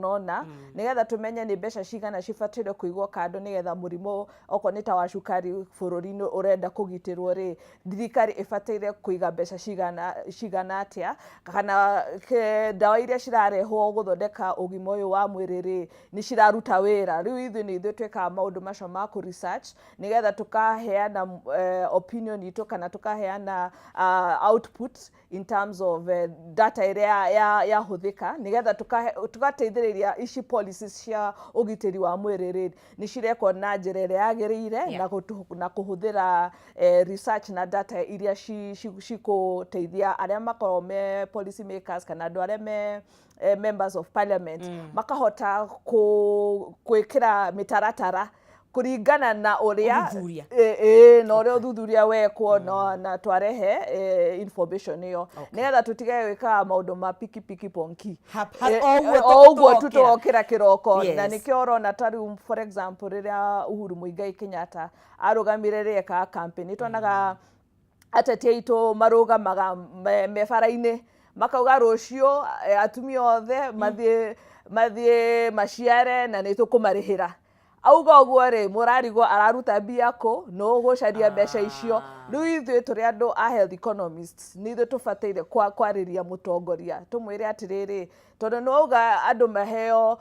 nona nigetha tumenye ni mbeca cigana cibatire kuigwo kando nigetha murimo oko ni ta wa cukari bururi-ini urenda kugitirwo ri thirikari ibatire kuiga mbeca cigana atia kana ndawa iria cirarehwo guthondeka ugima uyu wa mwiri ri ni ciraruta wira riu ithu ni ithu tweka maundu macio ma ku research nigetha tukaheana opinion itu kana tukaheana output in terms of data iria ya huthika nigetha tugateithĩrĩria ici policies cia ugitiri wa mwiri ri ni cirekwo na njĩra ĩrĩa yagĩrĩire na kuhuthira research na data iria cikuteithia aria makorwo me policy makers kana andu aria me members of parliament makahota gwĩkĩra mĩtaratara kuringana na uria na uria uthuthuria wekwo na twarehe information iyo nigetha tutige gwika maundu ma piki ponki oguo tutokira kiroko na nikio urona tariu for example riria Uhuru Muigai Kenyatta arugamire reka campaign twonaga ateti aitu marugamaga mebara-ini makauga rucio atumia othe mathie maciare na nitukumarihira auga uguo ri murarigo araruta mbia ko no gucaria mbeca icio riu ithu turi andu a health economists ni ithu tubateire kwariria mutongoria tumwire atiriri tondu nouga andu maheo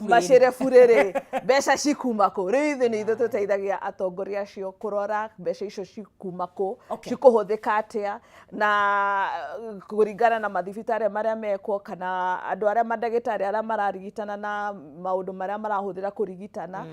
macire buriri mbeca cikuma ko riu ithu ni ithu tuteithagia atongoria acio kurora mbeca icio cikuma ko cikuhuthika atia na kuringana na mathibitari maria mekwo kana andu aria mandagitari aria mararigitana na maundu maria marahuthira kurigitana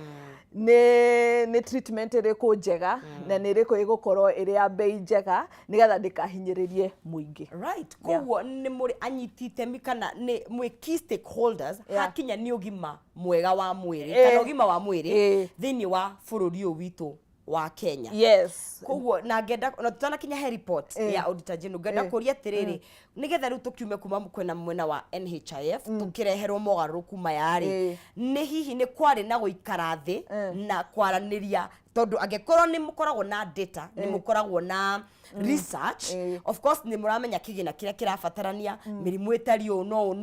ni treatment iriku njega na ni iriku igukorwo iri ya bei njega nigetha ndikahinyiririe muingi right koguo ni muri anyitite mikana ni mwe key stakeholders hakinya ni ugima mwega wa mwiri kana ugima wa mwiri thini wa bururi uyu witu wa Kenya yes koguo na ngenda na tutana kinya he report ya auditor general ngenda kuria tiriri nigetha riu tukiume kuma kwena mwena wa NHIF tukireherwo mogaruku mayari ni hihi ni kwari na guikara thi na kwaraniria tondu angekorwo ni mukoragwo na data ni mukoragwo na research of course ni muramenya kigina kiria kirabatarania mirimu itari no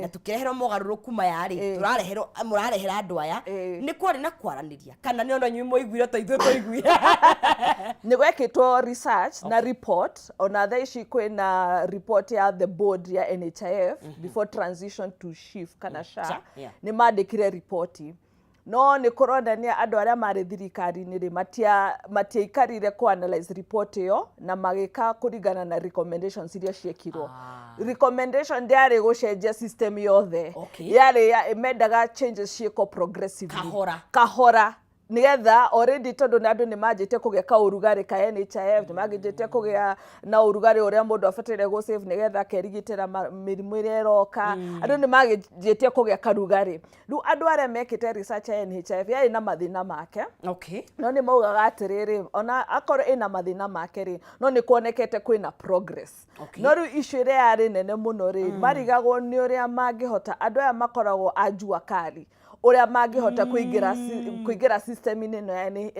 na tukireherwo mogaruku mayari turareherwo murarehera andu aya ni kwari na kwaraniria kana ni ono nyumo igwire ta ithu toiguire ni gwekitwo research na report ona thaici kwina report ya the board ya NHIF before transition to SHIF kana SHA ni mandikire report no ni kuronania andu aria mari thirikari-ini ri matiaikarire ku analyze report iyo na magika kuringana na recommendations iria ciekirwo recommendation ndiari gucenjia system yothe yari mendaga changes cieko progressively kahora nigetha already tondu na andu ni majite kugia ka urugari ka NHIF ni majite kugia na urugari uria mundu afatire go save nigetha kerigitira mirimu iria iroka andu ni majite kugia ka rugari riu andu aria mekite research ya NHIF yari na mathina make no ni maugaga atiriri ona akoro ina mathina make ri no ni kuonekete kwina progress no riu issue iria yari nene muno ri marigagwo ni uria mangihota andu aya makoragwo ajua kali uria mangihota kuingira system ini no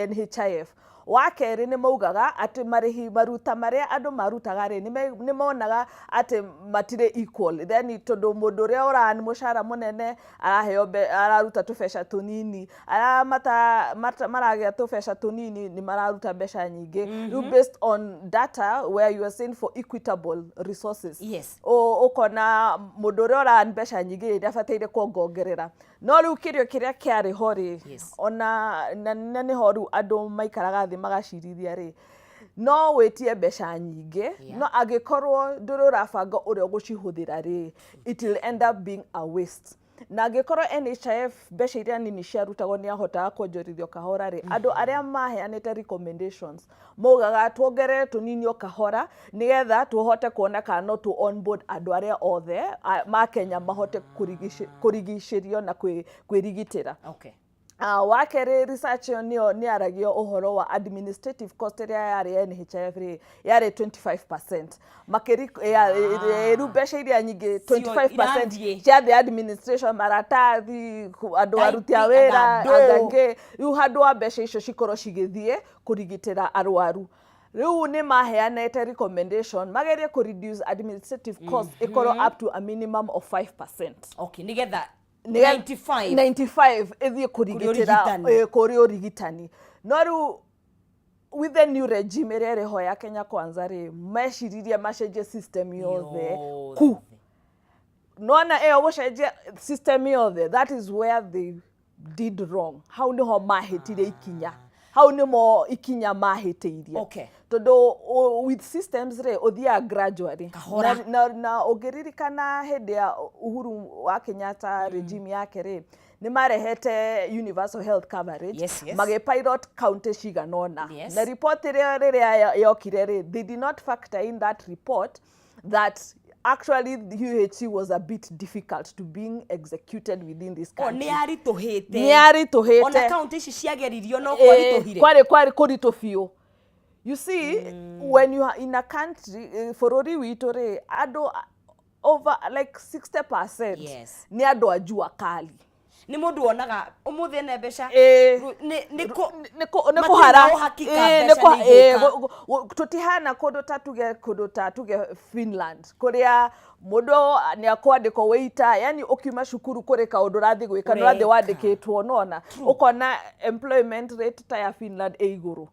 NHIF wakeri ni maugaga ati marihi maruta maria andu marutaga ri ni monaga ati matire equal then tondu mundu uria urani mushara munene araruta tubesha tunini maragia tubesha tunini ni mararuta besha nyingi based on data where you are saying for equitable resources ukona mundu uria urani besha nyingi ndabateire kuongerera no riu kiria kiari hori ona ni horu andu maikaraga thi magacirithia ri no wetie besha nyingi no agikorwo nduru rabanga uria gucihuthira ri it will end up being a waste na gikorwo NHIF besha iria nini ciarutagwo ni ahota kuonjorithio kahora ri andu aria maheanite recommendations mogaga tuongere tunini kahora nigetha tuhote kuona kana no tu onboard andu aria othe ma Kenya mahote kurigishirio na kwirigitira wakere research ni aragio uhoro wa administrative cost ria yari NHIF yari 25% makeri rubesha iria nyingi 25% cia the administration maratathi andu aruti a wira agange yu handu wa besha icio cikoro cigithie kurigitira arwaru riu ni maheanete recommendation magerie ku reduce administrative cost ikoro up to a minimum of 5%. Nigetha 95 ithie kurigitira kuri urigitani no riu with the new regime ere ho ya Kenya Kwanza ri meshiririe macenjie system yothe ku nona gucenjia system yothe. That is where they did wrong. How niho mahitire ikinya, how nimo ikinya mahitiirie. Okay. Todo with systems re othia gradually na ugiririkana hindi ya Uhuru wa Kenyatta regime yake re ni marehete universal health coverage, mage pilot county shiganona. Na report ria yokire re, they did not factor in that report that actually the UHC was a bit difficult to being executed within this country. Niari tohete ona county ciageririo no kwari kurito fio. You see, when you are in a country forori witu re ado over like 60% ni ado ajua kali. Ni mundu onaga umuthi ne besha niko hara tutihana kodo tatuge Finland kuria mundu ni akwandiko waiter, yani ukiuma shukuru kuri kaundu rathi gwika rathi wandikitwo nona ukona employment rate ta ya Finland iguru.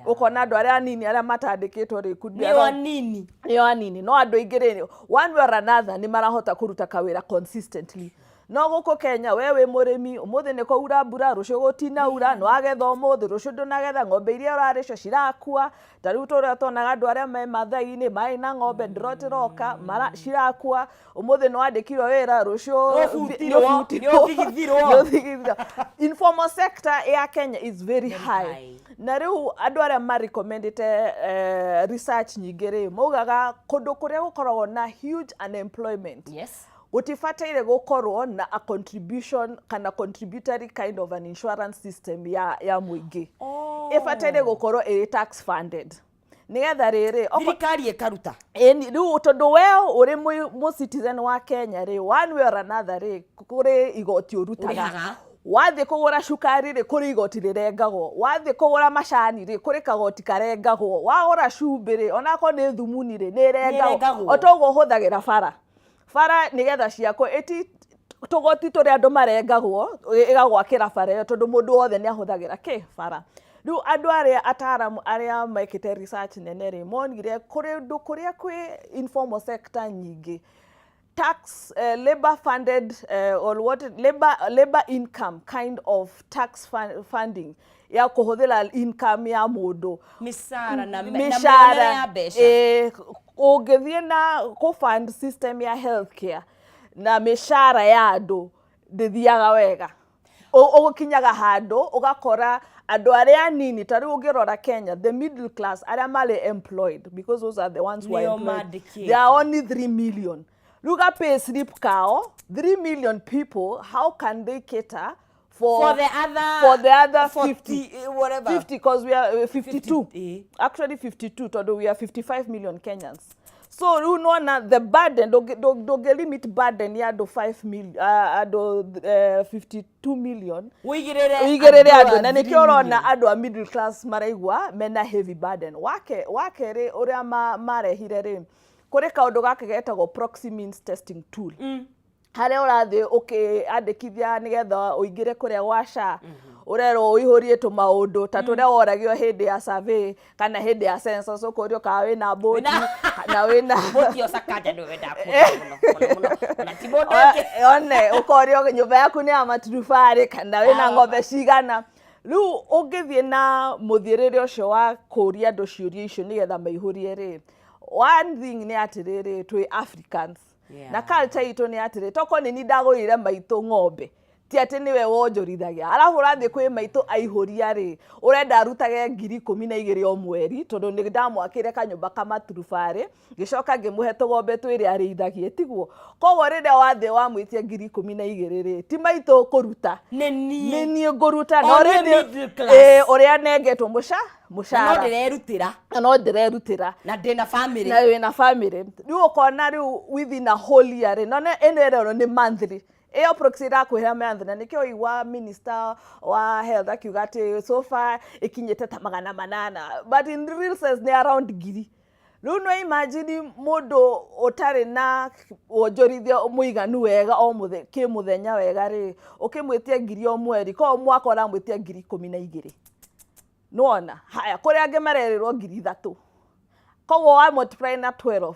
Ukona andu aria nini aria matandikitwo ri kudia ni anini no andu ingire one way or another ni marahota kuruta kawira consistently. No guko Kenya wewe murimi umuthi ni kwaura mbura rucio gutina ura no agetha umuthi rucio ndunagetha ng'ombe iria uraricio cirakua tariu turia tonaga andu aria me mathai-ini mai na ng'ombe ndirotiroka mara cirakua umuthi no andikirwo wira rucio informal sector ya Kenya is very high. Na riu andu aria ma recommendete research nyingire mugaga kundu kuria gukoragwo na huge unemployment utifataire gukorwo na a contribution kana contributory kind of an insurance system ya muingi ifataire gukorwo iri tax funded nigetha riri thirikari ikaruta riu tondu we uri mu citizen wa Kenya ri one way or another ri kuri igoti urutaga wathi kugura cukari ri kuri igoti rirengagwo wathi kugura macani ri kuri kagoti karengagwo wagura cumbi ri onako ni thumuni ri ni rengagwo otogo huthagira bara nigetha ciako eti tugoti turi andu marengagwo igagwakira bara yo tondu mundu wothe ni ahuthagira bara. Riu andu aria ataramu aria maikite research nene ri monire kuri ndu kuria kwi informal sector nyingi tax labor funded or what labor income kind of tax funding ya kuhuthira income ya mundu misara na ya besha ugithie na ku fund system ya healthcare na mishara ya andu ndithiaga wega ugukinyaga handu ugakora andu aria nini tari ugirora Kenya the middle class aria mali employed because those are the ones who are employed they are only 3 million. Look at pay slip cow 3 million people, how can they cater for the other 50 whatever 50 because we are 52 actually 52 although we are 55 million Kenyans. So you know na the burden do limit burden ya do 5 million do 52 million uigirire ado na nikiorona ado a middle class maraigwa mena heavy burden wake ri uria marehire ri kuri kaundu gake getagwo proxy means testing tool haria urathi andikithia nigetha uingire kuria gwasha urero uihurie tu maundu ta turia woragio hindi ya survey kana hindi ya census ukurio ka wina boti na wina boti osakaja ndo wenda kuno na tibondo one ukorio nyumba yaku ni amaturubari kana wina ng'ombe cigana. Riu ungithie na muthirire ucio wa kuria andu ciuria icio nigetha maihurie ri one thing ni atiriri twi Africans na culture itu ni atiri toko ni ndagurire maitu ng'ombe ti ati niwe wonjorithagia alafu rathi kwi maitu aihuria ri urenda arutage 12,000 o mweri tondu ni ndamwakire kanyumba kamaturubari gicoka ngimuhe tugombe twiri ariithagie tiguo koguo rinde wathi wa mwitia 12,000 ri ti maitu kuruta ni nguruta no rinde uria nengetwo mushara no ndirerutira na ndina family na wina family riu ukona riu within a whole year ri no eno ni monthly eo proxy ra kuhera month na nikio igwa minister wa health akiuga ati so far ikinyete ta 800 but in real sense ni around giri Riu no imagine mundu utari na wonjorithia muiganu wega o muthenya wega ri ukimwitia ngiri o mweri ko mwaka uramwitia ngiri 12 nona haya kuri ange marerirwo ngiri 3 koguo wa multiply na 12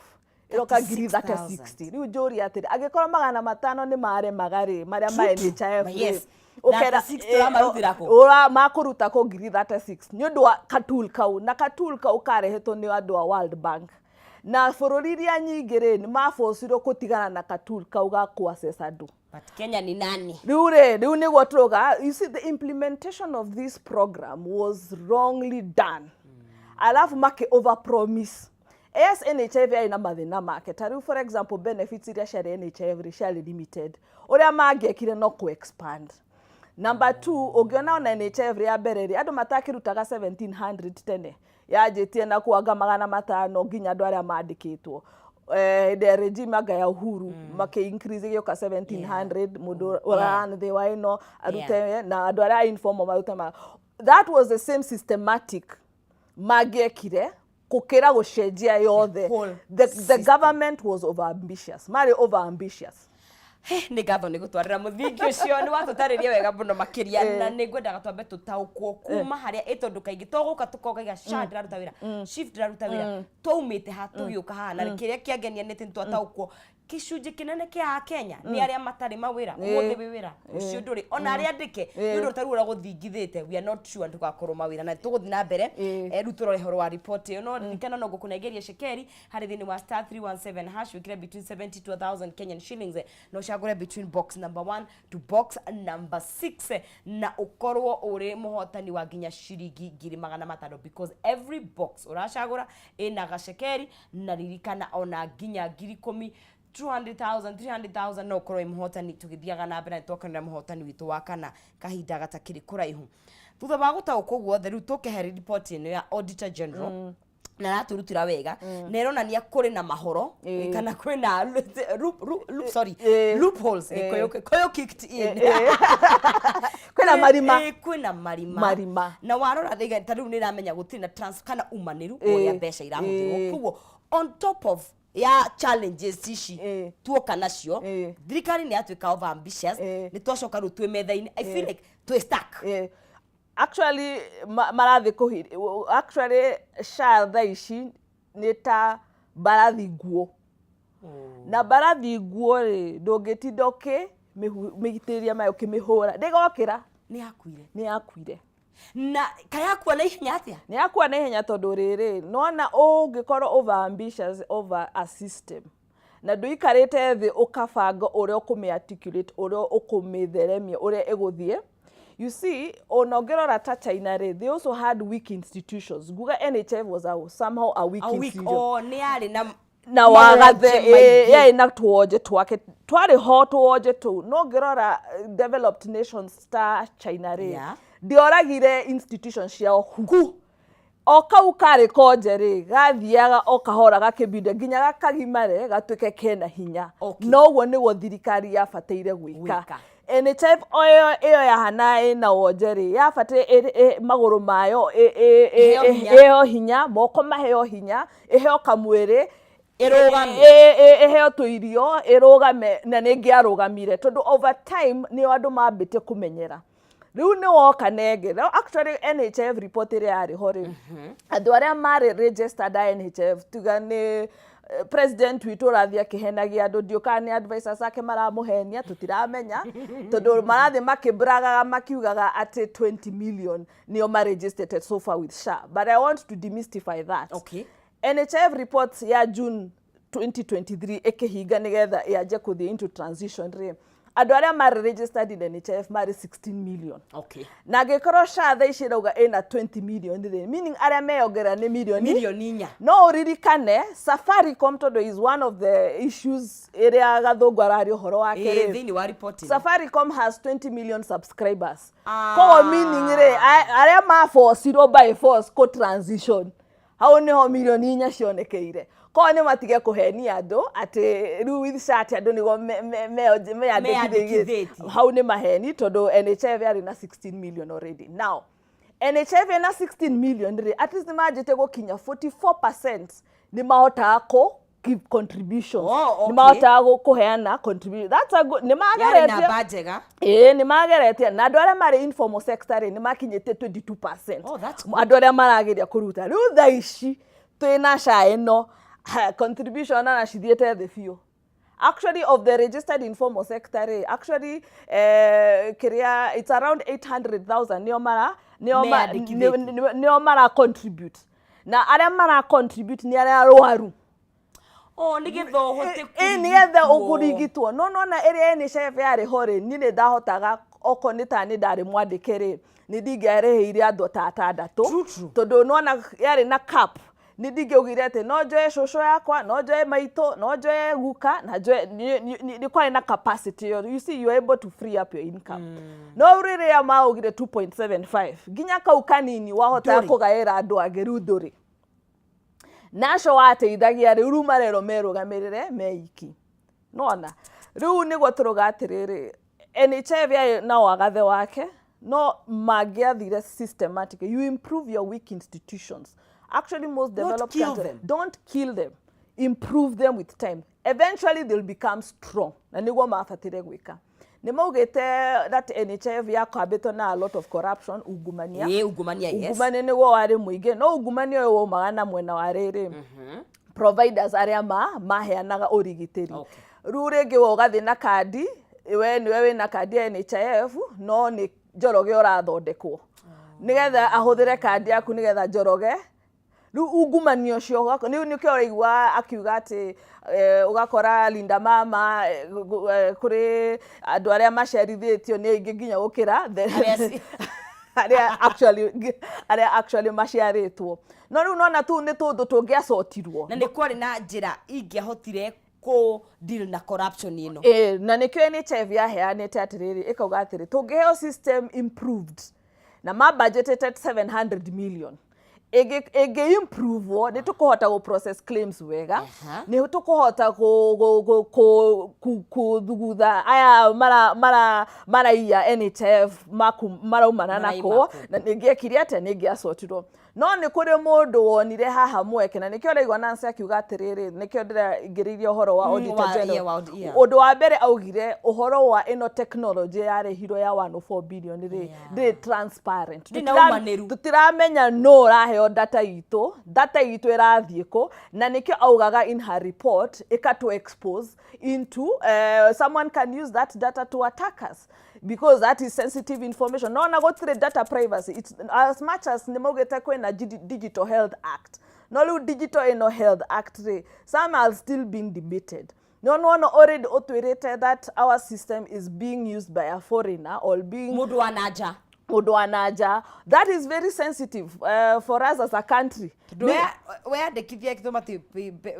iroka ngiri 60 riu njuri atiri agikorwo 500 ni mare magari maria ma NHIF ukera ura makuruta ko ngiri 36 ni undu wa katul kau na katul kau karehetwo ni andu wa World Bank na bururi iria nyingi ri ni mafocirwo kutigana na katul kau ga kuaccess andu. But Kenya ni nani? Riu ni gwoturuga, you see the implementation of this program was wrongly done. Alafu make overpromise. Yes, NHIF ina mathina make. Tariu for example benefits iria ciari NHIF ciari limited. Uria mangekire no ku expand. Number 2, ugiona ona NHIF ya bereri andu matakirutaga 1700 tene. Yajitie na kuanga 500 nginya andu aria mandikitwo. The regime ya Uhuru make increase yoka 1700 mundu ran they were no arute na andu aria informal marute. That was the same systematic magekire kukira gucenjia yothe. The government was over ambitious. Mari over ambitious. Ni gatho ni gutwarira muthingi ucio ni watutariria wega muno makiria na ni ngwendaga twambe tutaukwo kuma haria itondu kaingi toguka tukogaga SHA ndiraruta wira shift ndiraruta wira twaumite ha tugiuka hana kiria kiangenia niti twataukwo kicunji kinene kia Kenya ni aria matari mawira umuthi wira ucio nduri ona aria ndike ndu tarura guthingithite we are not sure ndugakorwo mawira na tuguthi na mbere ruturo horo wa report iyo no nikana no gukunegeria shekeri hari thini wa *317 hash wikira between 70 to 1000 Kenyan shillings no shagure between box number 1 to box number 6 na ukorwo uri muhotani wa ginya shiringi 500 because every box urashagura ina gashekeri na ririkana ona ginya 10,000 200,000 300,000 no korwo imhotani tugithiaga na mbere twakanira muhotani witu wa kana kahinda gatakiri kuraihu thutha wa gutaukwo guothe riu tukeheri report ino ya Auditor General na naturutira wega neronania kuri na mahoro kana kwina loopholes koyo kicked in kwina marima na warora thega tariu ni ramenya gutina trans kana umaniru oya besha irahuthirwo kuguo on top of ya challenges ici tuoka nacio thirikari ni atwika over ambitious ni twacoka ru twi metha-ini I feel like twi stuck actually marathi kuhiri actually SHA thaici ni ta barathi nguo na barathi nguo ri ndungitindoke migitiria mayo kimihura ndigokira ni yakuire na kayakwa na ihenya atia ni yakwa na ihenya tondu riri nona ungikorwo over ambitious over a system na nduikarite thi ukabanga uria ukumi articulate uria ukumitheremia uria iguthie. You see, onogero ta China they also had weak institutions. Guga NHIF was somehow a weak institution. Oh, ni ari na wagathe ina tuoje twake twari ho tuoje tu no ngirora developed nations ta China ndioragire institutions ciao huku okau kari konje gathiaga okahora gakibinde nginya gakagimare gatwike kena hinya noguo nigo thirikari ya bataire gwika NHIF iyo ya hana ina wonje ya bataire maguru mayo eho hinya moko maheo hinya eheo kamwiri eheo tuirio irugame na ningi arugamire tondu over time ni andu mambite kumenyera riu ni woka nege actually NHIF report ire ari hori andu aria mari registered NHIF tugane president witu rathia kihenagia andu ndiukani advisors ake maramuhenia tutiramenya tondu marathi makibraga makiugaga at 20 million nio ma registered so far with SHA but I want to demystify that. Okay. NHIF reports ya June 2023 ekehiga nigetha yaje kuthi into transition andu aria mari registered in NHIF mari 16 million. Okay. Na gekoro SHA thaici rauga ina 20 million meaning aria meyongera ni million inya no uririkane Safaricom todo is one of the issues area gathungu arari horo wake thini wa reporting. Safaricom has 20 million subscribers ko meaning aria ma force by force ko transition hau ni ho million inya cionekeire ko ni matige kuhenia andu ati riu with SHA andu nigo me andikithie hau ni maheni tondu NHIF ari na 16 million already. Now NHIF na 16 million at least majite go kinya 44% ni mahota give contributions. Ni mahota kuheana contribution. That's a good. Ni mageretia. Ni mageretia. Na andũ arĩa marĩ informal sector ni makinyĩte 22%. Oh, that's good. Andũ arĩa marageria kũruta. Rĩu thaa ici twĩna SHA ĩno contribution na cithiĩte thĩ biũ. Actually, of the registered informal sector, actually, it's around 800,000 nio mara contribute. Na arĩa mara contribute ni arĩa arwaru. Nigetha hote nigetha ũkũrigitwo. No na area NHIF yarĩ hore ni nĩ ndahotaga oko nĩ ta nĩ ndarĩ mwandĩkĩrĩ nĩ ndingĩarĩhĩire andũ ta atandatũ tondũ nona yarĩ na cap ni ndingĩugire atĩ no njoe cũcũ yakwa no njoe maitũ no njoe guka na njoe ni kwari na capacity. You see, you are able to free up your income. No rĩrĩa maugire 2.75 ginya kau kanini wahota kũgaĩra andũ angĩ rĩu ndũrĩ nacio wateithagia rĩu marero merũgamĩrĩre meiki. Nona rĩu nĩguo tũroga atĩrĩrĩ NHIF ya na wagathe wake no mangĩathire systematic. You improve your weak institutions. Actually, most developed countries don't kill them, improve them with time. Eventually, they'll become strong. Na nĩguo mabatire gwĩka. Nĩ maugĩte that NHIF yakwambĩtwo na a lot of corruption, ungumania. Ungumania, yes. Ungumania nĩguo warĩ mũingĩ. No ungumania ũyũ waumaga na mwena wa rĩrĩ. Providers arĩa maheanaga ũrigitĩri. Rĩu rĩngĩ ũgathiĩ na kandi, we nĩwe wĩna kandi ya NHIF, no nĩ Njoroge ũrathondekwo. Nĩgetha ahũthĩre kandi yaku nĩgetha Njoroge rĩu ungumania ũcio nĩkĩo ũraigua akiuga atĩ ugakora Linda Mama kũrĩ andũ arĩa macerithĩtio nĩ aingĩ nginya gũkĩra arĩa actually maciarĩtwo. No rĩu nona tu nĩ tũndũ tũngĩacotirwo na nĩ kwarĩ na njĩra ingĩahotire ko deal na corruption ino. Na nĩkĩo NHIF yaheanĩte atĩrĩrĩ ĩkauga atĩrĩ tũngĩheo system improved na ma budgeted 700 million. Ege improve nĩ tũkũhota go process claims wega nĩ tũkũhota kuthugutha aya mara ya NHIF maraumana nako na nĩngĩekire atĩ nĩngĩacotirwo. No nĩ kũrĩ mũndũ wonire haha mweke na nĩkĩo ndaigua Nancy akiuga atĩrĩrĩ nĩkĩo ndĩraingĩrĩirie ũhoro wa auditor general. Ũndũ wa mbere augire ũhoro wa ino technology yarehirwo ya 104 billion rĩ transparent. Tũtiramenya no ũraheo data itũ irathiĩ kũ na nĩkĩo augaga in her report to expose into someone can use that data to attack us because that is sensitive information. No na gũtirĩ data privacy. It's as much as nĩmaugĩte kwĩna Digital Health Act. No rĩu Digital Health Act some are still being debated. No already utwirite that our system is being used by a foreigner or being mũndũ wa nanja. That is very sensitive for us as a country. Weyandĩkithia kĩthomati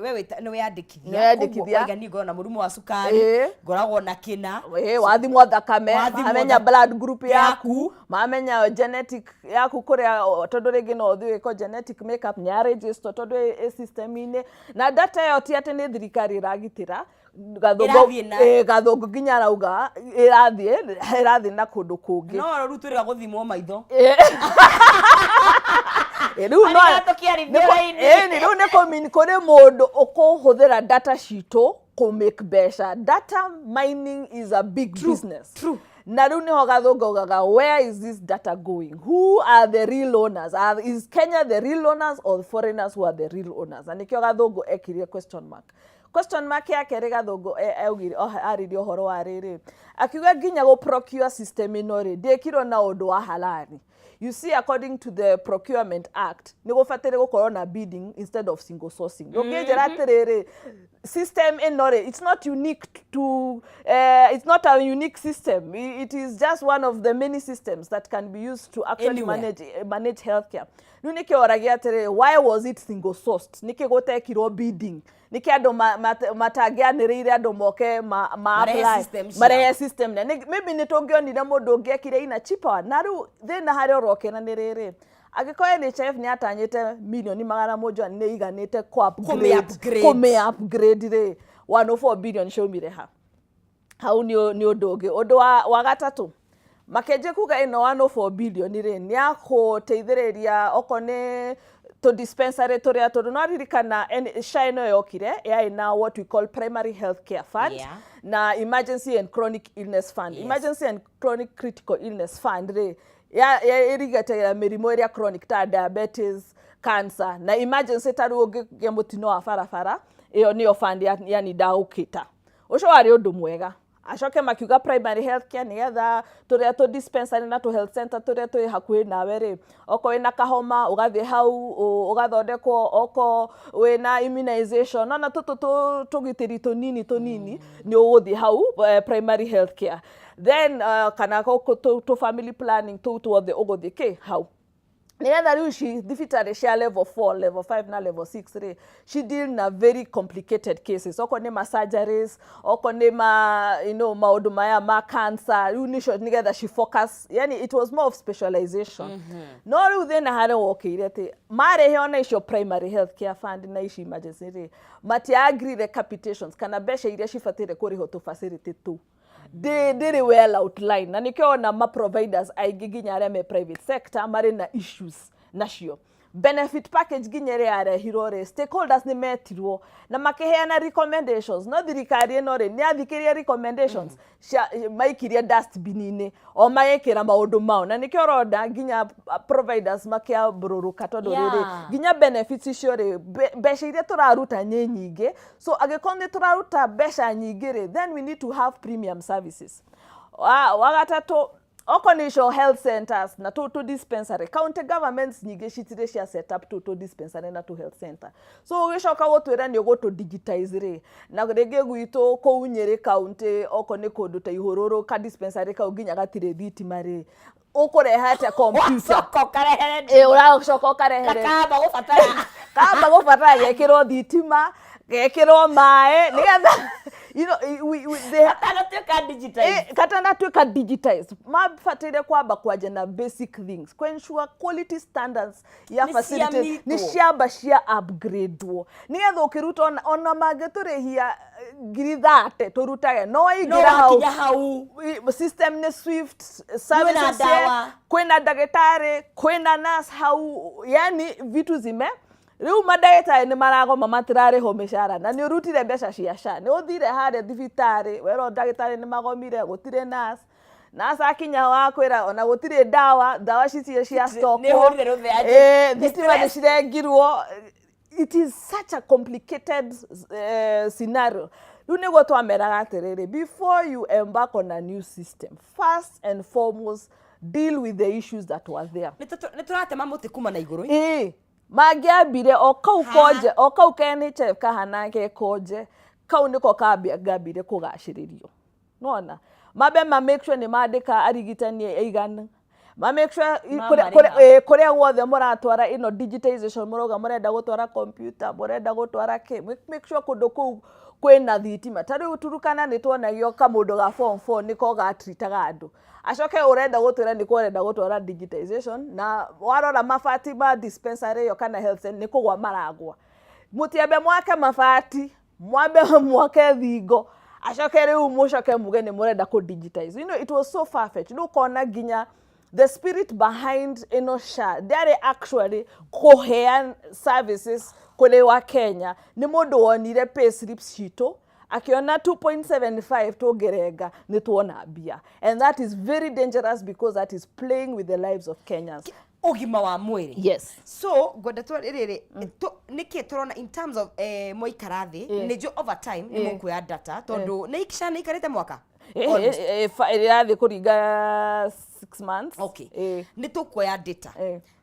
wewe nĩ weyandĩkithia oiga nĩgo na mũrimũ wa cukari ngoragwo na kĩna wathimwo thakame mamenya blood group yaku mamenya genetic yaku kũrĩa tondũ rĩngĩ no ũthiĩ wĩko genetic makeup nĩ ya register tondũ system-inĩ na data ĩyo ti atĩ nĩ thirikari ĩragitĩra gathũngũ nginya arauga ĩrathiĩ na kũndũ kũngĩ no rĩu twĩrĩga gũthimwo maitho rĩu nĩ kũrĩ mũndũ ũkũhũthĩra data citũ kũ make mbeca. Data mining is a big business. True. Na rĩu nĩho gathũngũgaga where is this data going? Who are the real owners? Is Kenya the real owners or the foreigners who are the real owners? Na nĩkĩo gathũngũ ekirie question mark yake rĩ gathũngũ augire aririe ũhoro wa rĩrĩ akiuga nginya go procure system ĩno rĩ ndĩkirwo na ũndũ wa halali. You see, according to the Procurement Act, nĩgũbatĩre gũkorwo na bidding instead of single sourcing. Njĩra atĩrĩrĩ system ĩno rĩ it's not unique to it's not a unique system. It is just one of the many systems that can be used to actually manage healthcare. Rĩu nĩkĩo oragia atĩrĩrĩ why was it single sourced? Nĩkĩ gũtekirwo bidding? Nĩkĩ andũ matangĩanĩrĩire andũ moke marehe system na maybe nĩtũngĩonire mũndũ ũngĩekire ina cheaper. Na rĩu thĩna harĩa ũrokena nĩ rĩrĩ agĩkorwo NHIF nĩ atanyĩte milioni 100 nĩ iganĩte kũme upgrade rĩ 104 billion ciaumire hau nĩ ũndũ ũngĩ. Ũndũ wa gatatũ makenje kuga ĩno 104 billion rĩ nĩ akũteithĩrĩria oko nĩ to dispensary turia tondu no ririkana SHA ino yokire na what we call primary health care fund na emergency and chronic illness fund. Emergency and chronic critical illness fund re irigata mirimo ria chronic ta diabetes, cancer na emergency taru ge mutino wa farafara iyo niyo fund yani daukita ucio wari undu mwega. Acoke makiuga primary health care nigetha turia to dispensary na to health center turia to hakuhi nawe ri oko wina kahoma ugathie hau ugathondekwo oko wina immunization na tugitiri tunini ni uguthie hau primary health care. Then kana to family planning to othe uguthie ke hau nigetha riu she thibitarĩ cia level 4 level 5 na level 6 re she deal na very complicated cases oko ni ma surgeries oko ni ma maundu maya ma cancer riu nigetha she focus yani it was more of specialization no riu thina hare wokire ti marehe ona icio primary health care fund na ici emergency re mati agree the capitations kana besha iria cibatire kuriho to facility tu they well outline na nikiona ma providers aigi ginya aria me private sector mari na issues nacio benefit package ginyere are hirore stakeholders ni metirwo na makiheana recommendations no thirikari ino ri ni athikiria recommendations maikiria dustbin-ini o maikira maundu mao na nikio roda ginya providers makia bururuka tondu riri ginya benefits icio ri besha iria turaruta nyingi so agikonde turaruta besha nyingi ri then we need to have premium services wagatatu oko nisho health centers na to dispensary county governments nyingi citire cia set up to dispensary na to health center so ugicoka gutwira ni ugo digitize ri na rege gwitu ko Nyeri county oko ni kundu ta ihururu ka dispensary ka uginya gatire thitima ri ukureha ta computer uracoka ukarehere kamba gubatara gekiro thitima gekiro mae nigetha they katana tuka digitize mafatire kwamba kwaje na basic things to ensure quality standards ya facility ni ciamba cia upgrade wo nigetha ukiruta ona mageturehia ngirithate turutage no igira hau system ni swift services kwina dagitari kwina nurse hau yani vitu zime riu madagitari ni maragoma matirare ho mishara na ni urutire mbeca cia SHA ni uthire hare thibitari wero dagitari ni magomire gutire nurse na sakinya wakwira ona gutire dawa cicie cia stock thitima ni cirengirwo. It is such a complicated scenario. Riu niguo twameraga atiriri before you embark on a new system first and foremost deal with the issues that were there. Ni turatema muti kuma na iguru magiambire o kau NHF kahanake koje kau niko gabire kugashiririo nona mabe make sure ni mandika arigitani eigana make sure kuria wothe muratwara ino digitization muroga murenda gutwara computer murenda gutwara make sure kundu ku kwina thitima tari uturukana ni twonagio kamundu ga form 4 niko gatritaga andu acoke urenda gutwira ni kurenda gutwara digitization na warora mafati ma dispensary yo kana health center ni kugwa maragwa mutiambe mwake mafati mwambe mwake thigo acoke riu mucoke muge ni murenda ku digitize it was so far fetched no kona ginya the spirit behind SHA they actually coherent services kule wa Kenya ni mundu wonire pay slips cito akiona 2.75 to gerega ni tuona bia and that is very dangerous because that is playing with the lives of Kenyans. Ugima wa mwiri. Yes. So goda tu riri niki turona in terms of moikarathi nijo over time ni mukuya data tondu ni kisha ni karete mwaka irathi kuringa 6 months. Okay. Ni tukuya data.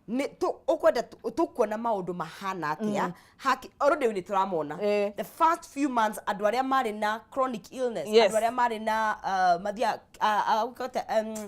Ni ukwenda tukuona maundu mahana atia haki already ni turamona the first few months andu aria mari na chronic illness andu aria mari na mathia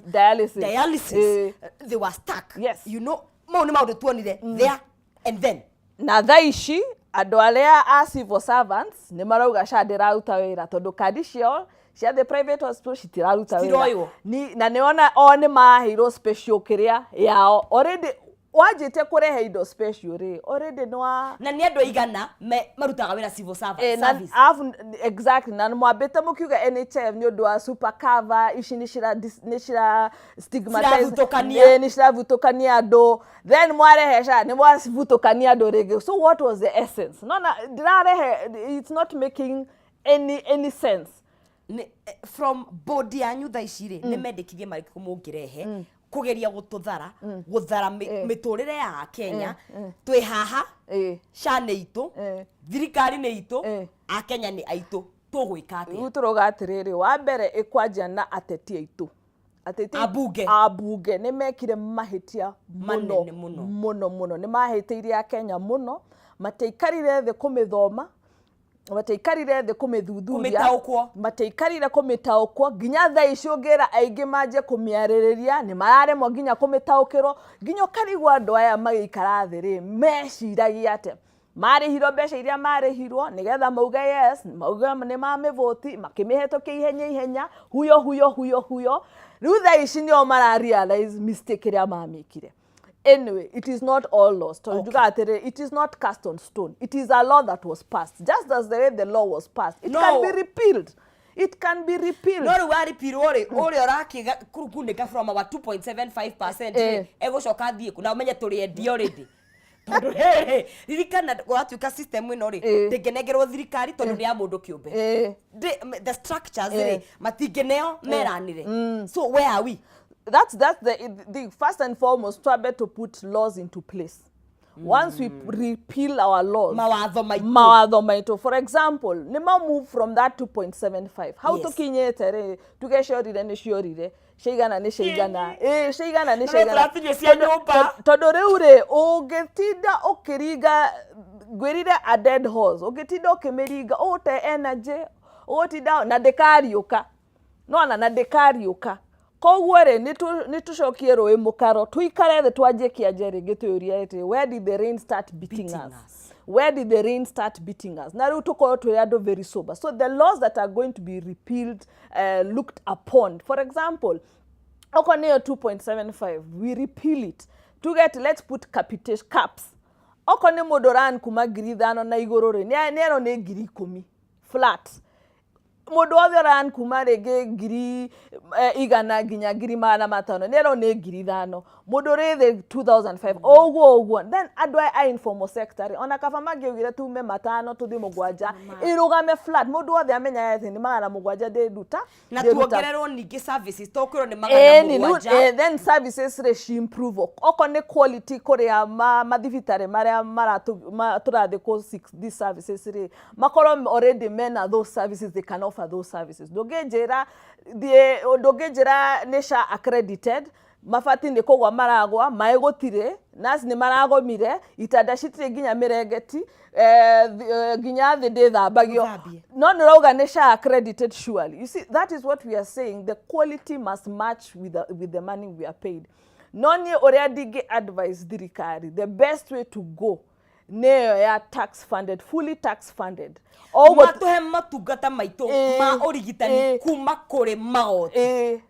dialysis they were stuck. Yes. You know maundu tuonire there and then na thaici andu aria a civil servants ni marauga SHA ndiraruta wira tondu kadi cio cia the private hospital citiraruta wira ni na niona o ni mahiro special kiria yao already wajite kurehe indo special ri already no na ni andu igana marutaga wira civil service exactly na mwambite mukiuga NHF ni undu wa super cover ici ni cira stigmatize ni cira vutokania andu then mwarehesha ni mwavutokania andu rege. So what was the essence? No na dirarehe, it's not making any sense. From body yanyu tha iciri ni mendekithie mariko mungirehe kugeria gututhara guthara miturire ya Kenya twi haha shane itu thirikari ni itu a Kenya ni aitu tugwika atia uturoga atiriri wa mbere ikwanjia na ateti aitu abunge ni mekire mahitia muno ni mahitiire a Kenya muno mateikarire the kumithoma mateikarire the kumithuthuria mateikarire kumitaukwo nginya tha icio ngira aingi manje kumiaririria ni mararemwo nginya kumitaukiro nginya karigwa andu aya magikara thiri meciragia ate marihiro mbeca iria marihirwo nigetha mauga yes mauga ni mamivoti makimihetoke ihenya huyo riu tha ici nio mara realize mistake iria mamikire. Anyway, it is not all lost. Okay. It is not cast on stone. It is a law that was passed. Just as the way the law was passed, it can be repealed. It can be repealed. No, we repeal ore orakiga kurukundika from our 2.75%. Ego shoka thie kuna umenye turi endi already. Tondu ririkana gwatuika system ino ri ndingenegerwo thirikari tondu ni ya mundu kiumbe. The structures matingeneo meranire. So where are we? That's the first and foremost try to put laws into place. Once we repeal our laws, mawatho maitu, for example, nima move from that 2.75. How to kinyete tugeshorire ni shiorire sheigana ni sheigana sheigana ni sheigana tondu riu ri ugitinda ukiriga gwirire a dead horse ugitinda ukimiriga ute energy utinda na dekariuka no na dekariuka koguo ri nitucokie rui mukaro tuikare the twanjie kianjia ringi tuyuria ati where did the rain start beating us? Where did the rain start beating us? Na riu tukorwo twi andu very sober. So the laws that are going to be repealed, looked upon, for example, oko niyo 2.75 we repeal it to get, let's put caps. Oko ni modoran kuma ngiri thano na iguru ri nero ni ngiri 10 flat. Mundu othe ran kuma rege ngiri igana nginya ngiri magana matano nero ni ngiri thano mundu ri 2005 oguo then andu a informal sector ona kaba magiugire tume matano tuthi mugwanja irugame flat mundu othe amenya yete ni magana mugwanja de duta na tuongererwo ningi services tokiro ni magana mugwanja then services re improve oko ni quality kuria mathivitare maria turathi ko 6 these services ri makoro already mena those services they can offer those services dogejera nisha accredited mafati ni kogwa maragwa maegotire nas ni maragomire itanda citire nginya mirengeti nginya thinde thambagio no nirauga nisha accredited surely. You see, that is what we are saying, the quality must match with the money we are paid. Noni already advise thirikari the best way to go neyo ya tax funded, fully tax funded. Matuhe matungata maitu ma origitani kuma kure magoti.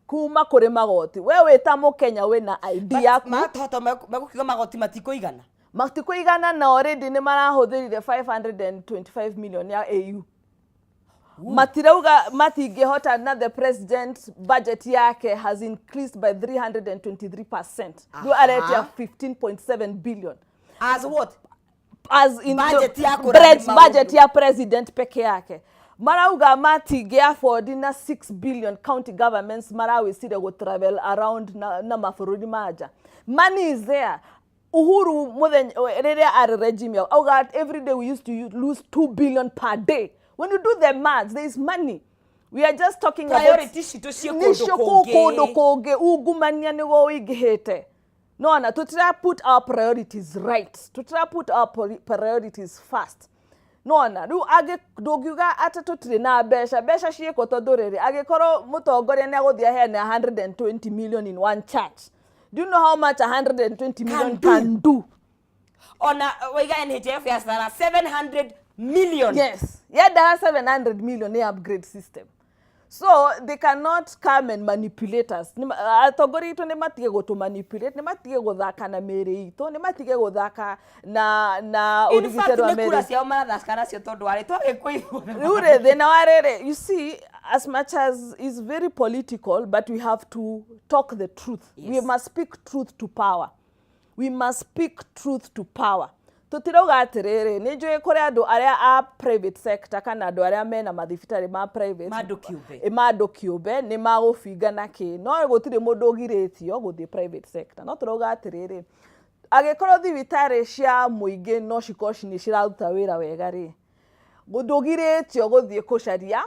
Kuma kure magoti. Wewe ta Mukenya wena ID yaku. Matoto magukiga magoti matiko igana. Matiko igana na already ni marahuthirire 525 million ya AU. Matirauga matingehota na the president budget yake has increased by 323%. Do already 15.7 billion. As what? As in budget ya president peke yake. Marauga matige afford na 6 billion county governments marawi sire go travel around na mafurudi maja. Money is there. Uhuru muthenya are regime auga every day we used to lose 2 billion per day. When you do the math, there is money. We are just talking priority about kodo koge ugumania nigo wigihete. No, to try put our priorities right. To try put our priorities first. No, ru age dogiuga atatutire na besha shieko todorere age koro mutogore na gothia he na 120 million in one church. Do you know how much 120 million can do? Ona waiga NHF ya 700 million. Yes. Yeah, there are 700 million in upgrade system. So they cannot come and manipulate us. Atongori itu ni matige go manipulate, ni matige guthaka na miri itu, ni matige guthaka na urigitero wa miri. In fact, ne kura cia marathaka nacio tondu wari twage kuigua. Ure thina warere, you see, as much as is very political, but we have to talk the truth. Yes. We must speak truth to power. We must speak truth to power. Tutirauga atiriri ni njui kuri andu aria a private sector kana andu aria mena mathibitari ma private mando kiumbe ni magubinga na ki no gutire mundu ugiritio guthie private sector no turauga atiriri agikorwo thibitari cia muingi no cikoci ni ciraruta wira wega ri mundu ugiritio guthie kucaria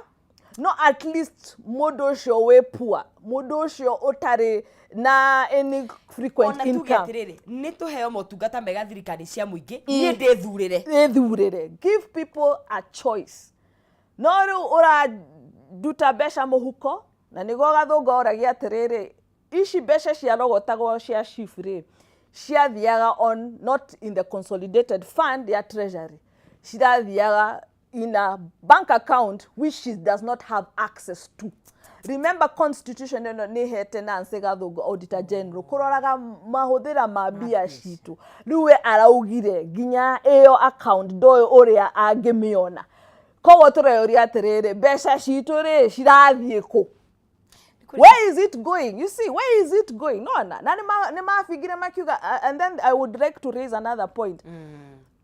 no at least mundu ucio we poor mundu ucio utari na any frequent income ni tuheo motungata mega thirikari cia muingi ni ndithurire give people a choice no ru ura duta besha muhuko na nigo gathunga oragia atiriri ici besha cia rogotagwo cia shifre cia thiaga on not in the consolidated fund ya treasury cirathiaga in a bank account which she does not have access to. Remember constitution ni hete na nsegathungu auditor general kuroraga mahuthira ma bia citu riwe araugire ginya iyo account ndoyo uria angimiona kogo tureyoria atiriri besha citu ri cirathie ku. Where is it going? You see, where is it going? No na ni mafigire makiuga and then I would like to raise another point.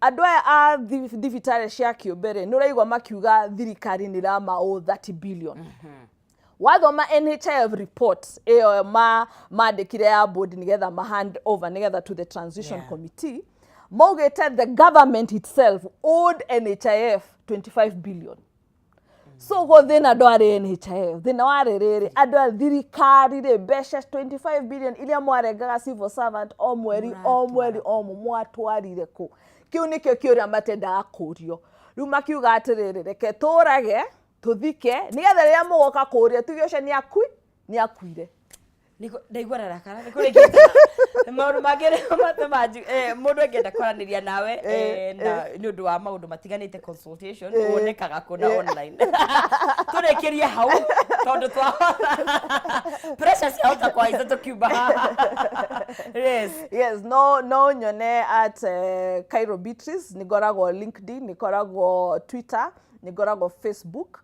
Andu a thibitari cia kiumbere ni uraigwa makiuga thirikari ni rama 30 billion. Wathoma NHIF reports mandikire ya board nigetha hand over nigetha to the transition committee mogete the government itself owed NHIF 25 billion. So go then adware NHIF then warerere adwa thirikari re besha 25 billion ilia mwarengaga civil servant o mweri mwatwarire ku kiu nikio kiuria matenda akurio riu makiuga atiriri reke turage tuthike nigetha ria mugoka kuria tugioce ni akuire niko ndaigua rakara niko regeta maundu magere matemaji mundu engenda kwaraniria nawe na ni undu wa maundu matiganite consultation wonekaga kuna online turekerie hau tondu twa pressure cia hota kwa izo tukiuba. Yes no nyone at Cairo Beatrice nigorago LinkedIn nigorago Twitter nigorago Facebook.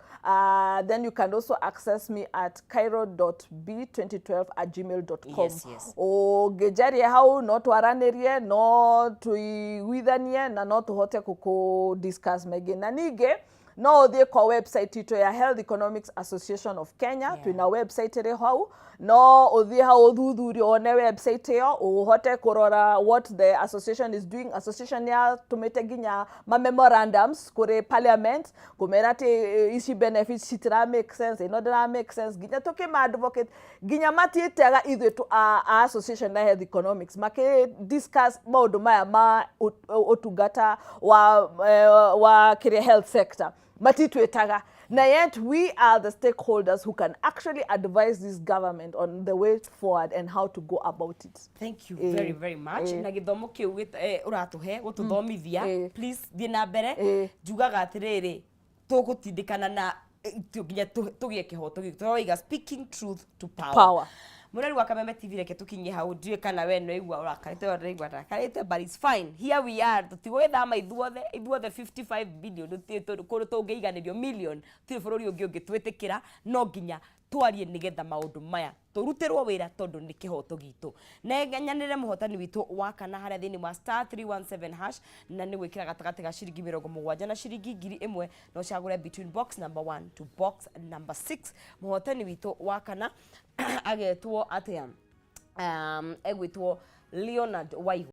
Then you can also access me at cairo.b2012@gmail.com. Yes. O gejarie hau no twaranirie no tuiguithanie na no tuhote kuku discuss mege na nige no thie kwa website ito ya Health Economics Association of Kenya twina website ire hau no uthie hau thuthurio one website yo uhote kurora what the association is doing. Association ya tumete ginya ma memorandums kuri parliament kumera te isi benefits citira make sense no dira make sense ginya toke ma advocate ginya matietaga ithe to association na Health Economics make discuss maundu maya ma utungata wa kire health sector matitwetaga na yet we are the stakeholders who can actually advise this government on the way forward and how to go about it. Thank you very very much. Na githomo kiu uratuhe gututhomithia please thie na mbere jugaga atiriri tugutindikana na tugie kihoto gitu speaking truth to power. Murari wa Kameme TV reke tukinye hau ndiye kana we no igwa urakarite but it's fine. Here we are tutigwethama ithuothe 55 billion tungeiganirio million tu bururi ungi twitĩkĩra no nginya twarie nigetha maundu maya turutirwo wira tondu ni kihoto gitu na nganyanire muhotani witu wa kana haria thini wa *317# na ni gwikira gatagati ga ciringi 70 na ciringi 1000 no cagure between box number 1 to box number 6 muhotani witu wa kana agetwo atia egwitwo Leonard Waihu.